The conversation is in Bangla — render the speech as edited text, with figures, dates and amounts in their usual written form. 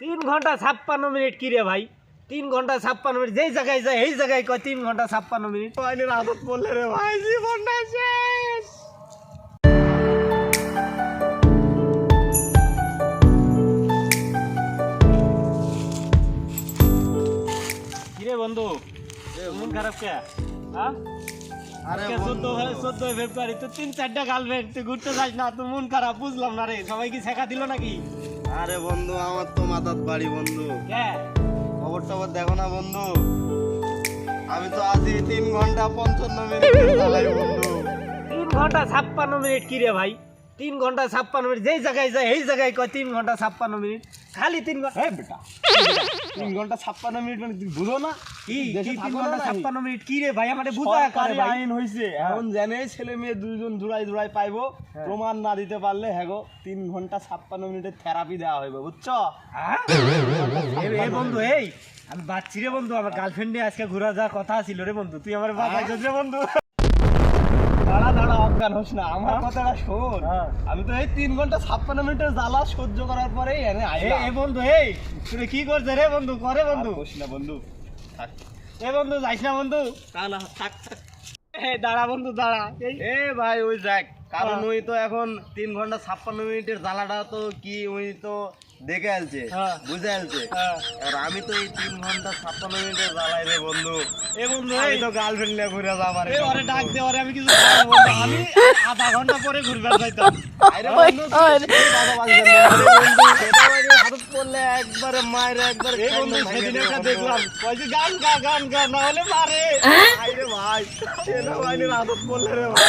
3 ঘন্টা 56 মিনিট কি রে ভাই? 3 ঘন্টা 56 মিনিট যেই জায়গায় যায় এই জায়গায় কয় 3 ঘন্টা 56 মিনিট। আইনের আদত বললে রে ভাই জীবনটা শেষ। কিরে বন্ধু মন খারাপ কে? হ্যাঁ আজকে 14 ফেব্রুয়ারি তো 3-4টা গার্লফ্রেন্ড, তুই ঘুরতে যাস না, তো মন খারাপ বুঝলাম না রে। সবাই কি শেখা দিল নাকি? আরে বন্ধু আমার তো মাথার বাড়ি বন্ধু, কে খবর টবর দেখো না বন্ধু। আমি তো আছি 3 ঘন্টা 55 মিনিট চালাই বন্ধু। 3 ঘন্টা 56 মিনিট কি রে ভাই? 3 ঘন্টা 56 মিনিট যেই জায়গায় যায় এই জায়গায় কয় 3 ঘন্টা 56 মিনিট। খালি 3 ঘন্টা। হ্যাঁ বেটা 3 ঘন্টা 56 মিনিট মানে তুই বুঝো না কি দেশে 3 থাকো না ঘন্টা নাকি? 56 মিনিট কি রে ভাই? আমারে বুঝা করে সরকারি ভাই। আইন হইছে এখন জানে ছেলে মেয়ে দুইজন জোড়াই পাইবো, প্রমাণ না দিতে পারলে হ্যাগো 3 ঘন্টা 56 মিনিটের থেরাপি দেওয়া হইবে বুঝছো? হ্যাঁ? এই বন্ধু এই আমি বাচ্চি রে বন্ধু, আমার গার্লফ্রেন্ড নিয়ে আজকে ঘোরা যাওয়ার কথা ছিল রে বন্ধু, তুই আমার বাঁচাইছিস রে বন্ধু। দাঁড়া অজ্ঞান হোস না, আমার কথাটা শোন। হ্যাঁ। আমি তো এই 3 ঘন্টা 56 মিনিটের জ্বালা সহ্য করার পরেই এনে আইলাম। এই বন্ধু এই তুই কি করছিস রে বন্ধু? করে বন্ধু হোস না বন্ধু, থাক। এ বন্ধু যাইস না বন্ধু। না থাক থাক। দাঁড়া বন্ধু দাঁড়া। এই এ ভাই ওই দেখ, কারণ ওই তো এখন 3 ঘন্টা 56 মিনিটের জ্বালাটা তো কি ওই তো দেখে আলছে, হ্যাঁ। বুঝে আলছে। হ্যাঁ। আর আমি তো এই 3 ঘন্টা 56 মিনিটের জ্বালাই রে বন্ধু। এ বন্ধু আমি এই তো গার্লফ্রেন্ড নিয়ে ঘুরে যাবার। এই ওরে ডাক দে, ওরে আমি কিছু খাওয়াবো বন্ধু। আমি আধা ঘন্টা পরে ঘুরবে যাইতাম। আরে বন্ধু তুই কথা বলছিস না। আরে বন্ধু সেটা মানে হাতত পড়লে একবারে মায়ের একবারে এই বন্ধু সেদিন একটা দেখলাম কইছে গান গা না হলে মারে। আরে ভাই সেটা মানে হাতত পড়লে রে ভাই।